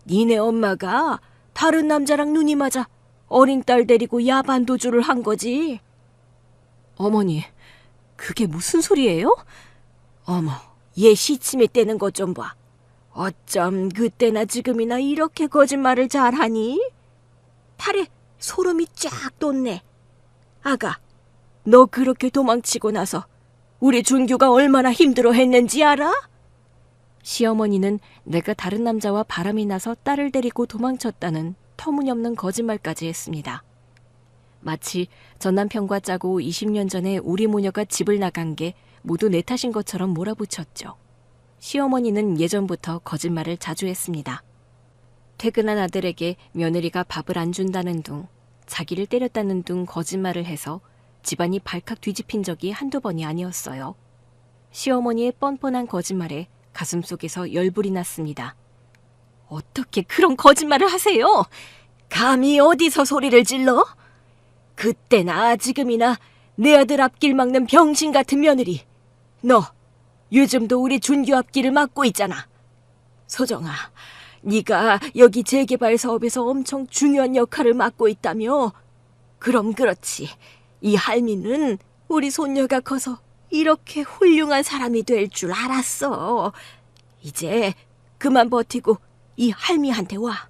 니네 엄마가 다른 남자랑 눈이 맞아 어린 딸 데리고 야반 도주를 한 거지. 어머니, 그게 무슨 소리예요? 어머, 얘 시침이 떼는 것 좀 봐. 어쩜 그때나 지금이나 이렇게 거짓말을 잘하니? 팔에 소름이 쫙 돋네. 아가, 너 그렇게 도망치고 나서 우리 준규가 얼마나 힘들어했는지 알아? 시어머니는 내가 다른 남자와 바람이 나서 딸을 데리고 도망쳤다는 터무니없는 거짓말까지 했습니다. 마치 전 남편과 짜고 20년 전에 우리 모녀가 집을 나간 게 모두 내 탓인 것처럼 몰아붙였죠. 시어머니는 예전부터 거짓말을 자주 했습니다. 퇴근한 아들에게 며느리가 밥을 안 준다는 둥, 자기를 때렸다는 둥 거짓말을 해서 집안이 발칵 뒤집힌 적이 한두 번이 아니었어요. 시어머니의 뻔뻔한 거짓말에 가슴속에서 열불이 났습니다. 어떻게 그런 거짓말을 하세요? 감히 어디서 소리를 질러? 그때나 지금이나 내 아들 앞길 막는 병신 같은 며느리. 너 요즘도 우리 준규 앞길을 막고 있잖아. 소정아, 네가 여기 재개발 사업에서 엄청 중요한 역할을 맡고 있다며? 그럼 그렇지. 이 할미는 우리 손녀가 커서 이렇게 훌륭한 사람이 될 줄 알았어. 이제 그만 버티고 이 할미한테 와.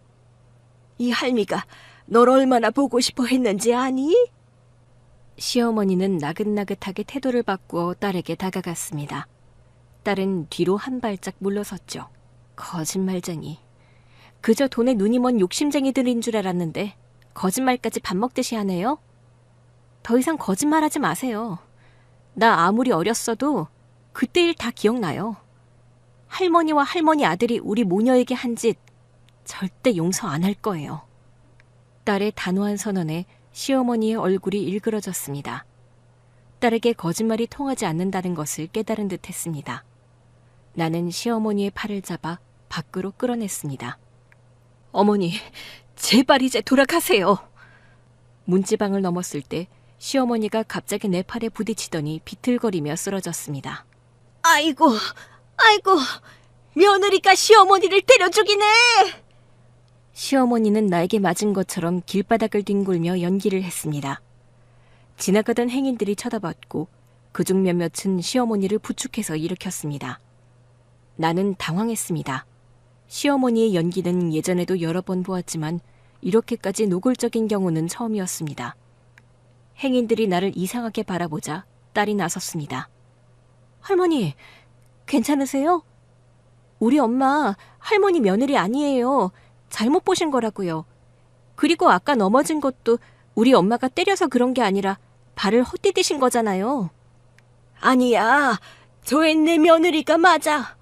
이 할미가 널 얼마나 보고 싶어 했는지 아니? 시어머니는 나긋나긋하게 태도를 바꾸어 딸에게 다가갔습니다. 딸은 뒤로 한 발짝 물러섰죠. 거짓말쟁이. 그저 돈에 눈이 먼 욕심쟁이들인 줄 알았는데 거짓말까지 밥 먹듯이 하네요. 더 이상 거짓말하지 마세요. 나 아무리 어렸어도 그때 일 다 기억나요. 할머니와 할머니 아들이 우리 모녀에게 한 짓 절대 용서 안 할 거예요. 딸의 단호한 선언에 시어머니의 얼굴이 일그러졌습니다. 딸에게 거짓말이 통하지 않는다는 것을 깨달은 듯 했습니다. 나는 시어머니의 팔을 잡아 밖으로 끌어냈습니다. 어머니, 제발 이제 돌아가세요. 문지방을 넘었을 때 시어머니가 갑자기 내 팔에 부딪히더니 비틀거리며 쓰러졌습니다. 아이고, 며느리가 시어머니를 때려 죽이네. 시어머니는 나에게 맞은 것처럼 길바닥을 뒹굴며 연기를 했습니다. 지나가던 행인들이 쳐다봤고 그중 몇몇은 시어머니를 부축해서 일으켰습니다. 나는 당황했습니다. 시어머니의 연기는 예전에도 여러 번 보았지만 이렇게까지 노골적인 경우는 처음이었습니다. 행인들이 나를 이상하게 바라보자 딸이 나섰습니다. 할머니, 괜찮으세요? 우리 엄마 할머니 며느리 아니에요. 잘못 보신 거라고요. 그리고 아까 넘어진 것도 우리 엄마가 때려서 그런 게 아니라 발을 헛디디신 거잖아요. 아니야, 저 앤 내 며느리가 맞아.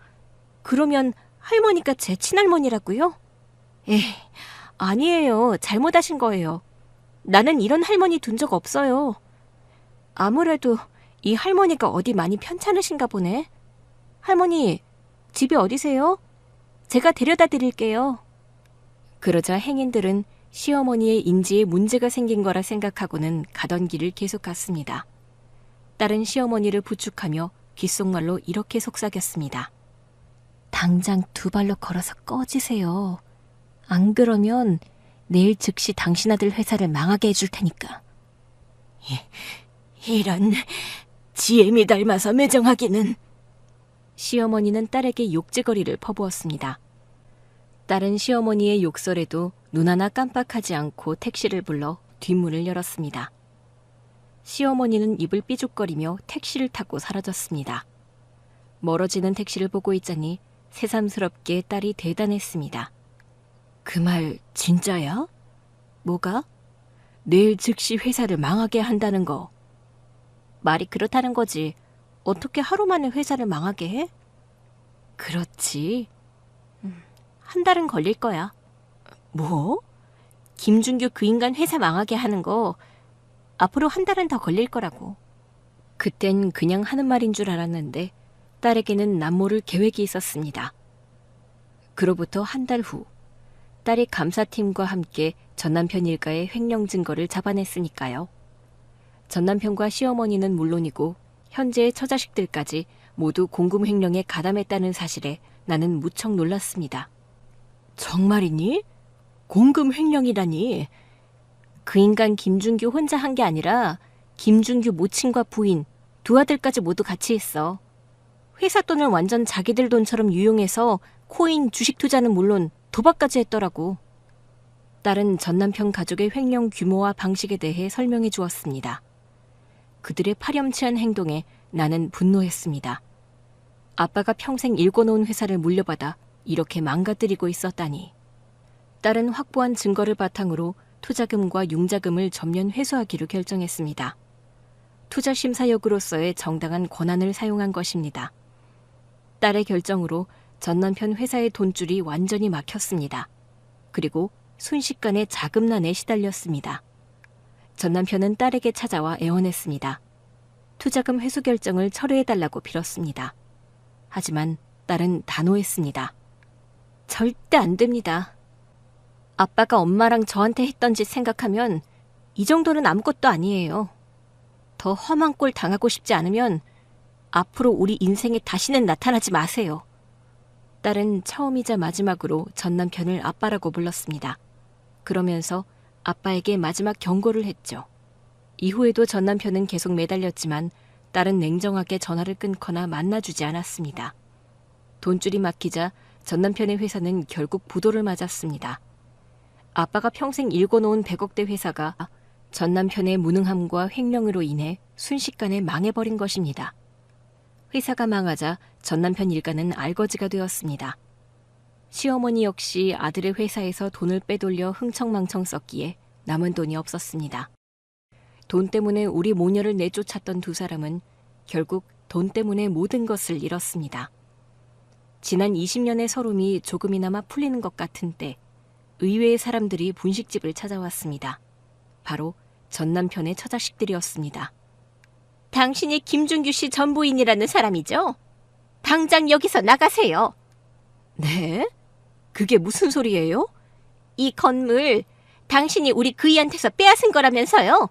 그러면 할머니가 제 친할머니라고요? 아니에요. 잘못하신 거예요. 나는 이런 할머니 둔 적 없어요. 아무래도 이 할머니가 어디 많이 편찮으신가 보네. 할머니, 집이 어디세요? 제가 데려다 드릴게요. 그러자 행인들은 시어머니의 인지에 문제가 생긴 거라 생각하고는 가던 길을 계속 갔습니다. 딸은 시어머니를 부축하며 귓속말로 이렇게 속삭였습니다. 당장 두 발로 걸어서 꺼지세요. 안 그러면 내일 즉시 당신 아들 회사를 망하게 해줄 테니까. 이런 지엠이 닮아서 매정하기는. 시어머니는 딸에게 욕지거리를 퍼부었습니다. 딸은 시어머니의 욕설에도 눈 하나 깜빡하지 않고 택시를 불러 뒷문을 열었습니다. 시어머니는 입을 삐죽거리며 택시를 타고 사라졌습니다. 멀어지는 택시를 보고 있자니 새삼스럽게 딸이 대단했습니다. 그 말 진짜야? 뭐가? 내일 즉시 회사를 망하게 한다는 거. 말이 그렇다는 거지. 어떻게 하루 만에 회사를 망하게 해? 그렇지. 한 달은 걸릴 거야. 뭐? 김준규 그 인간 회사 망하게 하는 거 앞으로 한 달은 더 걸릴 거라고. 그땐 그냥 하는 말인 줄 알았는데 딸에게는 남모를 계획이 있었습니다. 그로부터 한 달 후, 딸이 감사팀과 함께 전남편 일가의 횡령 증거를 잡아냈으니까요. 전남편과 시어머니는 물론이고 현재의 처자식들까지 모두 공금 횡령에 가담했다는 사실에 나는 무척 놀랐습니다. 정말이니? 공금 횡령이라니? 그 인간 김준규 혼자 한 게 아니라 김준규 모친과 부인, 두 아들까지 모두 같이 했어. 회사 돈을 완전 자기들 돈처럼 유용해서 코인, 주식 투자는 물론 도박까지 했더라고. 딸은 전남편 가족의 횡령 규모와 방식에 대해 설명해 주었습니다. 그들의 파렴치한 행동에 나는 분노했습니다. 아빠가 평생 일궈놓은 회사를 물려받아 이렇게 망가뜨리고 있었다니. 딸은 확보한 증거를 바탕으로 투자금과 융자금을 전면 회수하기로 결정했습니다. 투자심사역으로서의 정당한 권한을 사용한 것입니다. 딸의 결정으로 전남편 회사의 돈줄이 완전히 막혔습니다. 그리고 순식간에 자금난에 시달렸습니다. 전남편은 딸에게 찾아와 애원했습니다. 투자금 회수 결정을 철회해달라고 빌었습니다. 하지만 딸은 단호했습니다. 절대 안 됩니다. 아빠가 엄마랑 저한테 했던 짓 생각하면 이 정도는 아무것도 아니에요. 더 험한 꼴 당하고 싶지 않으면 앞으로 우리 인생에 다시는 나타나지 마세요. 딸은 처음이자 마지막으로 전 남편을 아빠라고 불렀습니다. 그러면서 아빠에게 마지막 경고를 했죠. 이후에도 전 남편은 계속 매달렸지만 딸은 냉정하게 전화를 끊거나 만나주지 않았습니다. 돈줄이 막히자 전 남편의 회사는 결국 부도를 맞았습니다. 아빠가 평생 일궈놓은 100억대 회사가 전 남편의 무능함과 횡령으로 인해 순식간에 망해버린 것입니다. 회사가 망하자 전 남편 일가는 알거지가 되었습니다. 시어머니 역시 아들의 회사에서 돈을 빼돌려 흥청망청 썼기에 남은 돈이 없었습니다. 돈 때문에 우리 모녀를 내쫓았던 두 사람은 결국 돈 때문에 모든 것을 잃었습니다. 지난 20년의 서름이 조금이나마 풀리는 것 같은 때 의외의 사람들이 분식집을 찾아왔습니다. 바로 전 남편의 처자식들이었습니다. 당신이 김준규 씨 전부인이라는 사람이죠? 당장 여기서 나가세요. 네? 그게 무슨 소리예요? 이 건물 당신이 우리 그이한테서 빼앗은 거라면서요.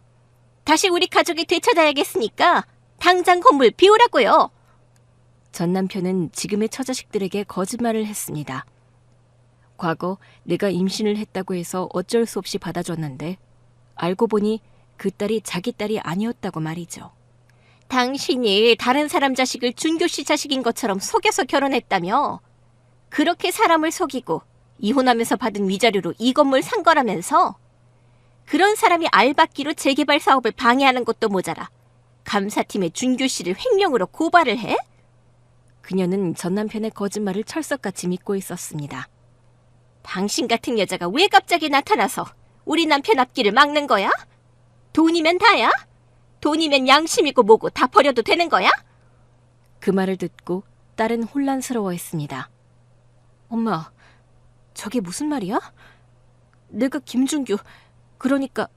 다시 우리 가족이 되찾아야겠으니까 당장 건물 비우라고요. 전 남편은 지금의 처자식들에게 거짓말을 했습니다. 과거 내가 임신을 했다고 해서 어쩔 수 없이 받아줬는데 알고 보니 그 딸이 자기 딸이 아니었다고 말이죠. 당신이 다른 사람 자식을 준규 씨 자식인 것처럼 속여서 결혼했다며. 그렇게 사람을 속이고 이혼하면서 받은 위자료로 이 건물 산 거라면서. 그런 사람이 알박기로 재개발 사업을 방해하는 것도 모자라 감사팀의 준규 씨를 횡령으로 고발을 해? 그녀는 전 남편의 거짓말을 철석같이 믿고 있었습니다. 당신 같은 여자가 왜 갑자기 나타나서 우리 남편 앞길을 막는 거야? 돈이면 다야? 돈이면 양심이고 뭐고 다 버려도 되는 거야? 그 말을 듣고 딸은 혼란스러워했습니다. 엄마, 저게 무슨 말이야? 내가 김준규, 그러니까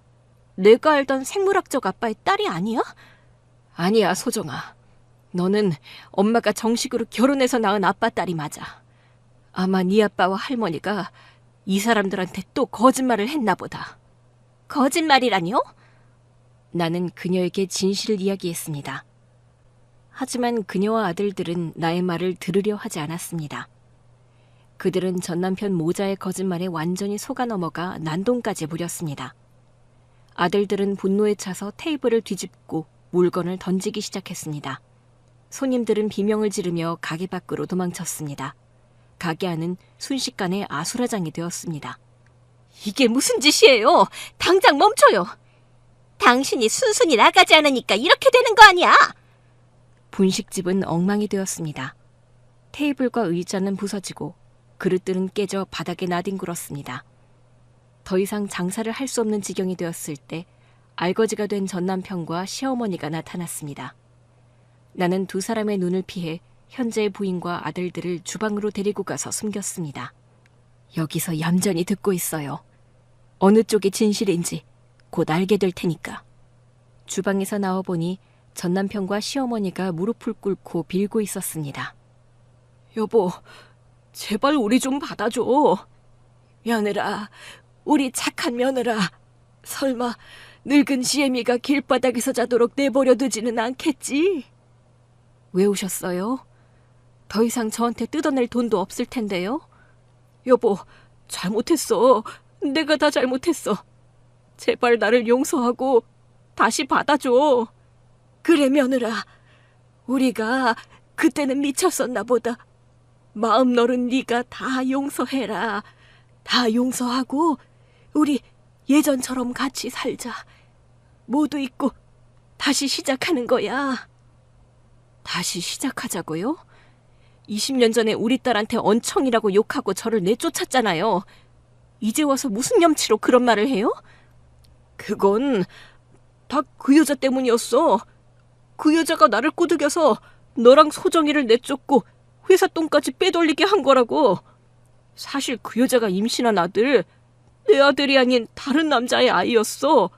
내가 알던 생물학적 아빠의 딸이 아니야? 아니야, 소정아. 너는 엄마가 정식으로 결혼해서 낳은 아빠 딸이 맞아. 아마 네 아빠와 할머니가 이 사람들한테 또 거짓말을 했나 보다. 거짓말이라뇨? 나는 그녀에게 진실을 이야기했습니다. 하지만 그녀와 아들들은 나의 말을 들으려 하지 않았습니다. 그들은 전 남편 모자의 거짓말에 완전히 속아 넘어가 난동까지 부렸습니다. 아들들은 분노에 차서 테이블을 뒤집고 물건을 던지기 시작했습니다. 손님들은 비명을 지르며 가게 밖으로 도망쳤습니다. 가게 안은 순식간에 아수라장이 되었습니다. 이게 무슨 짓이에요? 당장 멈춰요. 당신이 순순히 나가지 않으니까 이렇게 되는 거 아니야? 분식집은 엉망이 되었습니다. 테이블과 의자는 부서지고 그릇들은 깨져 바닥에 나뒹굴었습니다. 더 이상 장사를 할 수 없는 지경이 되었을 때 알거지가 된 전 남편과 시어머니가 나타났습니다. 나는 두 사람의 눈을 피해 현재의 부인과 아들들을 주방으로 데리고 가서 숨겼습니다. 여기서 얌전히 듣고 있어요. 어느 쪽이 진실인지 곧 알게 될 테니까. 주방에서 나와보니 전 남편과 시어머니가 무릎을 꿇고 빌고 있었습니다. 여보, 제발 우리 좀 받아줘. 며느라, 우리 착한 며느라. 설마 늙은 지혜미가 길바닥에서 자도록 내버려 두지는 않겠지? 왜 오셨어요? 더 이상 저한테 뜯어낼 돈도 없을 텐데요. 여보, 잘못했어. 내가 다 잘못했어. 제발 나를 용서하고 다시 받아줘. 그래, 며느라. 우리가 그때는 미쳤었나 보다. 마음 너른 네가 다 용서해라. 다 용서하고 우리 예전처럼 같이 살자. 모두 잊고 다시 시작하는 거야. 다시 시작하자고요? 20년 전에 우리 딸한테 언청이라고 욕하고 저를 내쫓았잖아요. 이제 와서 무슨 염치로 그런 말을 해요? 그건 다 그 여자 때문이었어. 그 여자가 나를 꼬드겨서 너랑 소정이를 내쫓고 회사 돈까지 빼돌리게 한 거라고. 사실 그 여자가 임신한 아들, 내 아들이 아닌 다른 남자의 아이였어.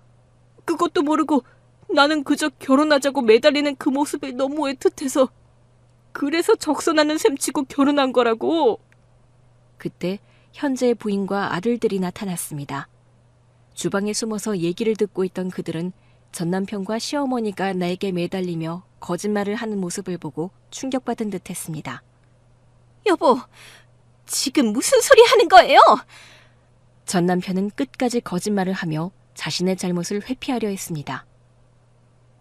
그것도 모르고 나는 그저 결혼하자고 매달리는 그 모습이 너무 애틋해서 그래서 적선하는 셈치고 결혼한 거라고. 그때 현재의 부인과 아들들이 나타났습니다. 주방에 숨어서 얘기를 듣고 있던 그들은 전 남편과 시어머니가 나에게 매달리며 거짓말을 하는 모습을 보고 충격받은 듯했습니다. 여보, 지금 무슨 소리 하는 거예요? 전 남편은 끝까지 거짓말을 하며 자신의 잘못을 회피하려 했습니다.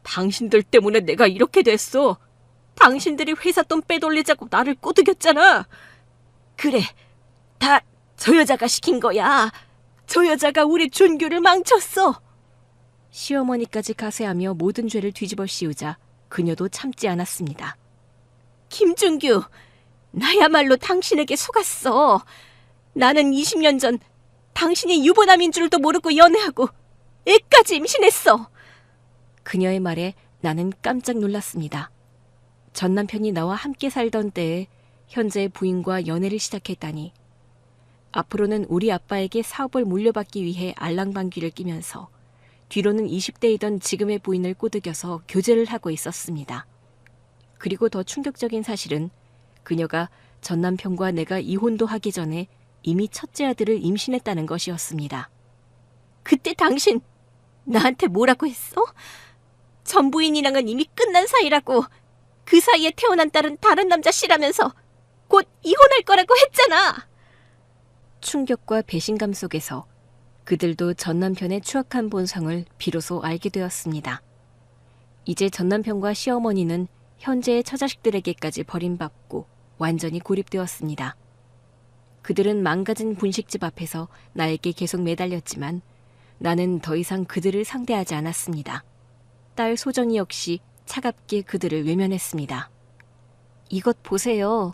당신들 때문에 내가 이렇게 됐어. 당신들이 회사 돈 빼돌리자고 나를 꼬드겼잖아. 그래, 다 저 여자가 시킨 거야. 저 여자가 우리 준규를 망쳤어. 시어머니까지 가세하며 모든 죄를 뒤집어 씌우자 그녀도 참지 않았습니다. 김준규, 나야말로 당신에게 속았어. 나는 20년 전 당신이 유부남인 줄도 모르고 연애하고 애까지 임신했어. 그녀의 말에 나는 깜짝 놀랐습니다. 전 남편이 나와 함께 살던 때에 현재 부인과 연애를 시작했다니. 앞으로는 우리 아빠에게 사업을 물려받기 위해 알랑방귀를 끼면서 뒤로는 20대이던 지금의 부인을 꼬드겨서 교제를 하고 있었습니다. 그리고 더 충격적인 사실은 그녀가 전 남편과 내가 이혼도 하기 전에 이미 첫째 아들을 임신했다는 것이었습니다. 그때 당신 나한테 뭐라고 했어? 전 부인이랑은 이미 끝난 사이라고. 그 사이에 태어난 딸은 다른 남자 씨라면서 곧 이혼할 거라고 했잖아. 충격과 배신감 속에서 그들도 전 남편의 추악한 본성을 비로소 알게 되었습니다. 이제 전 남편과 시어머니는 현재의 처자식들에게까지 버림받고 완전히 고립되었습니다. 그들은 망가진 분식집 앞에서 나에게 계속 매달렸지만 나는 더 이상 그들을 상대하지 않았습니다. 딸 소정이 역시 차갑게 그들을 외면했습니다. 이것 보세요.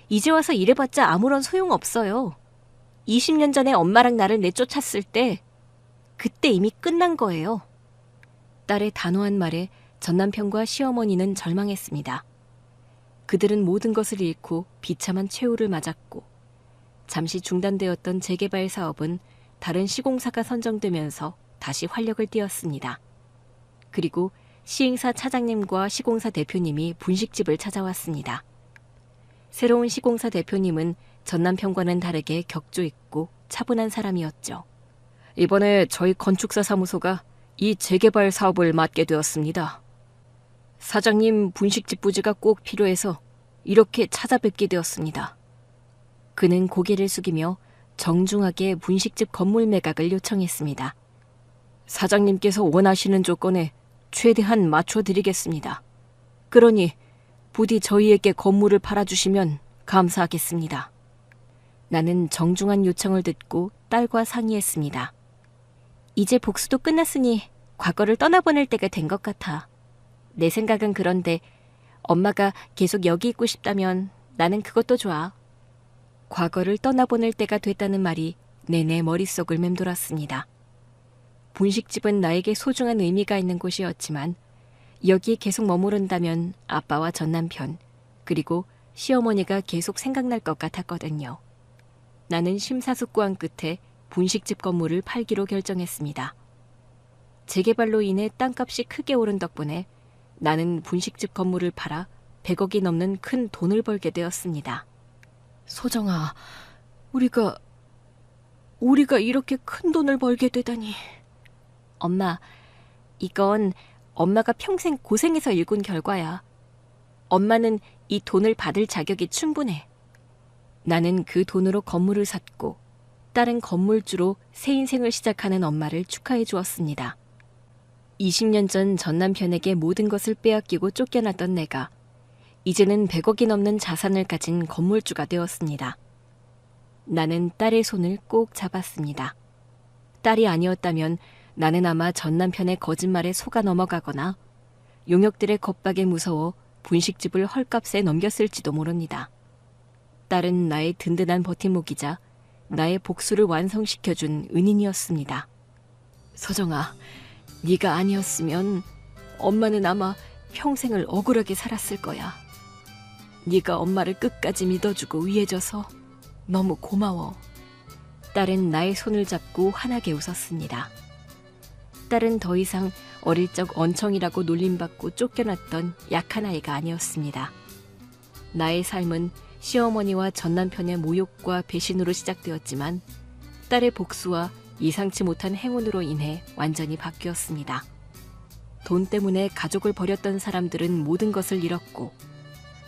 이제 와서 이래봤자 아무런 소용없어요. 20년 전에 엄마랑 나를 내쫓았을 때 그때 이미 끝난 거예요. 딸의 단호한 말에 전 남편과 시어머니는 절망했습니다. 그들은 모든 것을 잃고 비참한 최후를 맞았고 잠시 중단되었던 재개발 사업은 다른 시공사가 선정되면서 다시 활력을 띠었습니다. 그리고 시행사 차장님과 시공사 대표님이 분식집을 찾아왔습니다. 새로운 시공사 대표님은 전 남편과는 다르게 격조 있고 차분한 사람이었죠. 이번에 저희 건축사 사무소가 이 재개발 사업을 맡게 되었습니다. 사장님 분식집 부지가 꼭 필요해서 이렇게 찾아뵙게 되었습니다. 그는 고개를 숙이며 정중하게 분식집 건물 매각을 요청했습니다. 사장님께서 원하시는 조건에 최대한 맞춰드리겠습니다. 그러니 부디 저희에게 건물을 팔아주시면 감사하겠습니다. 나는 정중한 요청을 듣고 딸과 상의했습니다. 이제 복수도 끝났으니 과거를 떠나보낼 때가 된 것 같아. 내 생각은 그런데 엄마가 계속 여기 있고 싶다면 나는 그것도 좋아. 과거를 떠나보낼 때가 됐다는 말이 내내 머릿속을 맴돌았습니다. 분식집은 나에게 소중한 의미가 있는 곳이었지만 여기에 계속 머무른다면 아빠와 전 남편 그리고 시어머니가 계속 생각날 것 같았거든요. 나는 심사숙고한 끝에 분식집 건물을 팔기로 결정했습니다. 재개발로 인해 땅값이 크게 오른 덕분에 나는 분식집 건물을 팔아 100억이 넘는 큰 돈을 벌게 되었습니다. 소정아, 우리가 이렇게 큰 돈을 벌게 되다니. 엄마, 이건 엄마가 평생 고생해서 일군 결과야. 엄마는 이 돈을 받을 자격이 충분해. 나는 그 돈으로 건물을 샀고 딸은 건물주로 새 인생을 시작하는 엄마를 축하해 주었습니다. 20년 전 남편에게 모든 것을 빼앗기고 쫓겨났던 내가 이제는 100억이 넘는 자산을 가진 건물주가 되었습니다. 나는 딸의 손을 꼭 잡았습니다. 딸이 아니었다면 나는 아마 전 남편의 거짓말에 속아 넘어가거나 용역들의 겁박에 무서워 분식집을 헐값에 넘겼을지도 모릅니다. 딸은 나의 든든한 버팀목이자 나의 복수를 완성시켜준 은인이었습니다. 소정아, 네가 아니었으면 엄마는 아마 평생을 억울하게 살았을 거야. 네가 엄마를 끝까지 믿어주고 위해줘서 너무 고마워. 딸은 나의 손을 잡고 환하게 웃었습니다. 딸은 더 이상 어릴 적 언청이라고 놀림받고 쫓겨났던 약한 아이가 아니었습니다. 나의 삶은 시어머니와 전 남편의 모욕과 배신으로 시작되었지만 딸의 복수와 예상치 못한 행운으로 인해 완전히 바뀌었습니다. 돈 때문에 가족을 버렸던 사람들은 모든 것을 잃었고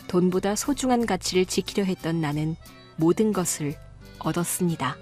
돈보다 소중한 가치를 지키려 했던 나는 모든 것을 얻었습니다.